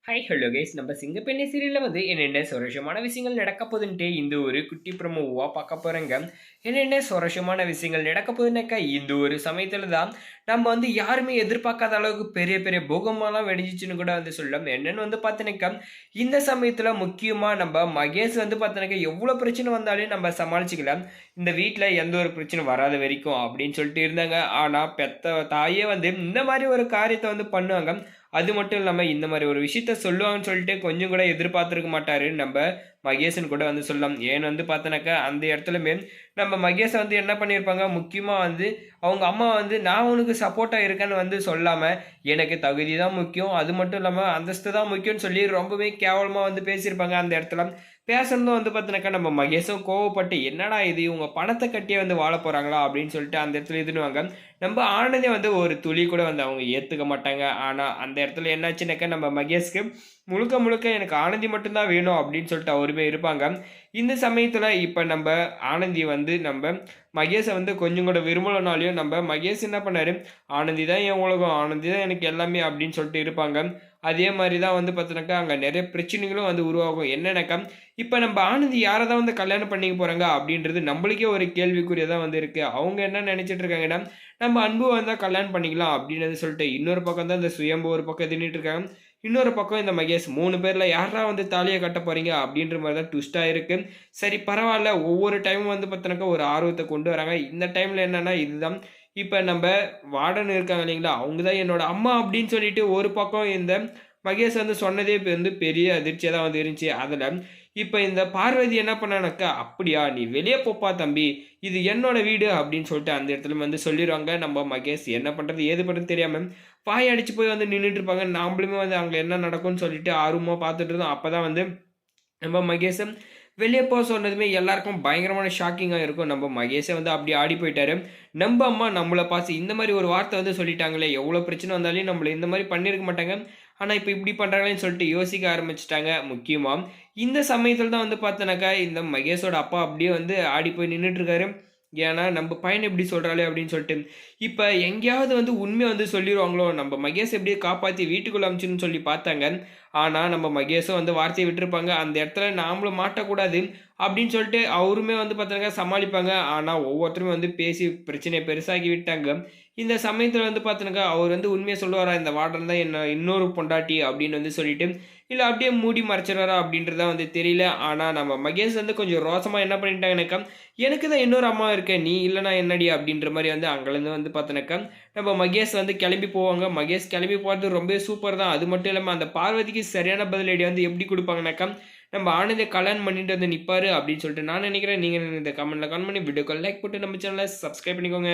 Hi hello guys நம்ம சிங்கப்பெண்ணை சீரியலில் என்னென்ன சுவாரஸ்யமான விஷயங்கள் நடக்க போகுதுன்ட்டு இந்த ஒரு குட்டி ப்ரோமோவாக பார்க்க போகிறேங்க. என்னென்ன சுவாரஸ்யமான விஷயங்கள் நடக்க போகுதுன்னாக்கா இந்த ஒரு சமயத்தில் தான் நம்ம யாருமே எதிர்பார்க்காத அளவுக்கு பெரிய பெரிய பூகம்பம்லாம் வெடிச்சிச்சுன்னு கூட சொல்லலாம். என்னென்னு பார்த்தீங்கன்னாக்கா இந்த சமயத்தில் முக்கியமாக நம்ம மகேஷ் பார்த்தீங்கன்னாக்கா எவ்வளோ பிரச்சனை வந்தாலும் நம்ம சமாளிச்சுக்கலாம், இந்த வீட்டில் எந்த ஒரு பிரச்சனை வராத வரைக்கும் அப்படின்னு சொல்லிட்டு இருந்தாங்க. ஆனால் பெத்த தாயே இந்த மாதிரி ஒரு காரியத்தை பண்ணுவாங்க. அது மட்டும் இல்லாம இந்த மாரி ஒரு விஷயத்த சொல்லுவாங்கன்னு சொல்லிட்டு கொஞ்சம் கூட எதிர்பார்த்திருக்க மாட்டாரு நம்ப மகேஷன் கூட சொல்லலாம். ஏன்னு பார்த்தோன்னாக்கா, அந்த இடத்துலயுமே நம்ம மகேஷ என்ன பண்ணியிருப்பாங்க, முக்கியமா அவங்க அம்மா நான் உனக்கு சப்போர்ட்டா இருக்கேன்னு சொல்லாம, எனக்கு தகுதி தான் முக்கியம், அது மட்டும் இல்லாம அந்தஸ்து தான் முக்கியம்னு சொல்லி ரொம்பவே கேவலமா பேசியிருப்பாங்க அந்த இடத்துல. பேசுனதும் பார்த்தீங்கன்னாக்கா, நம்ம மகேஷும் கோவப்பட்டு, "என்னடா இது இவங்க பணத்த கட்டியே வாழப் போறாங்களா?" அப்படின்னு சொல்லிட்டு அந்த இடத்துல இதுன்னுவாங்க. நம்ம ஆனந்தே ஒரு துளி கூட அவங்க ஏத்துக்க மாட்டாங்க. ஆனா அந்த இடத்துல என்னாச்சுனாக்கா, நம்ம மகேஷ்க்கு முழுக்க முழுக்க எனக்கு ஆனந்தி மட்டும் தான் வேணும் அப்படின்னு சொல்லிட்டு அவருமே இருப்பாங்க. இந்த சமயத்துல இப்ப நம்ப ஆனந்தி நம்ப மகேஷ கொஞ்சம் கூட விரும்பலனாலயும் நம்ம மகேஷ் என்ன பண்ணாரு, "ஆனந்தி தான் என் உலகம், ஆனந்தி தான் எனக்கு எல்லாமே" அப்படின்னு சொல்லிட்டு இருப்பாங்க. அதே மாரி தான் பார்த்தீங்கன்னாக்கா, அங்க நெறைய பிரச்சனைகளும் உருவாகும். என்னன்னாக்கா, இப்ப நம்ப ஆனந்தி யார தான் கல்யாணம் பண்ணிக்க போறாங்க அப்படின்றது நம்மளுக்கே ஒரு கேள்விக்குறியா தான் இருக்கு. அவங்க என்ன நெனைச்சிட்டு இருக்காங்கன்னா, நம்ம அன்பு வந்தா கல்யாணம் பண்ணிக்கலாம் அப்படின்னு சொல்லிட்டு, இன்னொரு பக்கம் தான் இந்த சுயம்பு ஒரு பக்கம் இது பண்ணிட்டு இருக்காங்க. இன்னொரு பக்கம் இந்த மகேஷ் 3 பேர்ல யார்ரா தாலிய கட்டப் போறீங்க அப்படின்ற மாரி தான் ட்விஸ்ட்டா இருக்கு. சரி பரவால்ல, ஒவ்வொரு டைமும் பார்த்தீங்கன்னாக்கா ஒரு ஆர்வத்த கொண்டு வராங்க. இந்த டைம்ல என்னன்னா இதுதான், இப்ப நம்ப வார்டன் இருக்காங்க இல்லைங்களா, அவங்க தான் என்னோட அம்மா அப்படின்னு சொல்லிட்டு ஒரு பக்கம் இந்த மகேஷ் சொன்னதே இப்ப பெரிய அதிர்ச்சியா தான் இருந்துச்சு. அதுல இப்ப இந்த பார்வதி என்ன பண்ணானாக்கா, "அப்படியா நீ வெளிய போப்பா தம்பி, இது என்னோட வீடு" அப்படின்னு சொல்லிட்டு அந்த இடத்துல சொல்லிருவாங்க. நம்ம மகேஷ் என்ன பண்றது, ஏது பண்றதுன்னு தெரியாம வாய் அடிச்சு போய் நின்னுட்டு இருப்பாங்க. நாமளுமே அங்க என்ன நடக்கும்னு சொல்லிட்டு ஆர்வமா பார்த்துட்டு இருந்தோம். அப்பதான் நம்ம மகேஷும் வெளிய சொன்னதுமே எல்லாருக்கும் பயங்கரமான ஷாக்கிங்கா இருக்கும். நம்ம மகேஷே அப்படியே ஆடி போயிட்டாரு. நம்ப அம்மா நம்மள பார்த்து இந்த மாரி ஒரு வார்த்தை சொல்லிட்டாங்களே! எவ்வளோ பிரச்சனை வந்தாலும் நம்மள இந்த மாரி பண்ணியிருக்க மாட்டாங்க. ஆனா, இப்ப இப்படி பண்றாங்களேன்னு சொல்லிட்டு யோசிக்க ஆரம்பிச்சுட்டாங்க. முக்கியமா இந்த சமயத்துல தான் பார்த்தோன்னாக்கா, இந்த மகேஷோட அப்பா அப்படியே ஆடி போய் நின்னுட்டு இருக்காரு. ஏன்னா, "நம்ப பையன இப்படி சொல்றாளே!" அப்படின்னு சொல்லிட்டு. இப்ப எங்கேயாவது உண்மைய சொல்லிருவாங்களோ! நம்ம மகேஷ் எப்படியோ காப்பாத்தி வீட்டுக்குள்ள அனுப்பிச்சுன்னு சொல்லி பார்த்தாங்க. ஆனா, நம்ம மகேஷும் வார்த்தைய விட்டுருப்பாங்க. அந்த இடத்துல நாமளும் மாட்டக்கூடாது அப்படின்னு சொல்லிட்டு அவருமே பார்த்தீங்கன்னா சமாளிப்பாங்க. ஆனா, ஒவ்வொருத்தருமே பேசி பிரச்சனைய பெருசாக்கி விட்டாங்க. இந்த சமயத்துல பார்த்தீங்கன்னாக்கா, அவர் உண்மைய சொல்லுவாரா, "இந்த வார்டன் தான் என்ன இன்னொரு பொண்டாட்டி" அப்படின்னு சொல்லிட்டு, இல்ல அப்படியே மூடி மறைச்சிருவாரா அப்படின்றது தான் தெரியல. ஆனா, நம்ம மகேஷ் கொஞ்சம் ரோசமா என்ன பண்ணிட்டாங்கனாக்கா, "எனக்கு தான் இன்னொரு அம்மா இருக்கே, நீ இல்லன்னா என்னடி?" அப்படின்ற மாரி அங்கருந்து பார்த்தோன்னாக்கா, நம்ம மகேஷ் கிளம்பி போவாங்க. மகேஷ் கிளம்பி போறது ரொம்பவே சூப்பர் தான். அது மட்டும் இல்லாம அந்த பார்வதிக்கு சரியான பதிலடி எப்படி குடுப்பாங்கனாக்கா, நம்ம ஆனந்த கல்யாணம் பண்ணிட்டு நிப்பாரு அப்படின்னு சொல்லிட்டு நான் நினைக்கிறேன். நீங்க இந்த கமெண்ட்ல கமெண்ட் பண்ணி வீடியோக்கு லைக் போட்டு நம்ம சேனல சப்ஸ்கிரைப் பண்ணிக்கோங்க.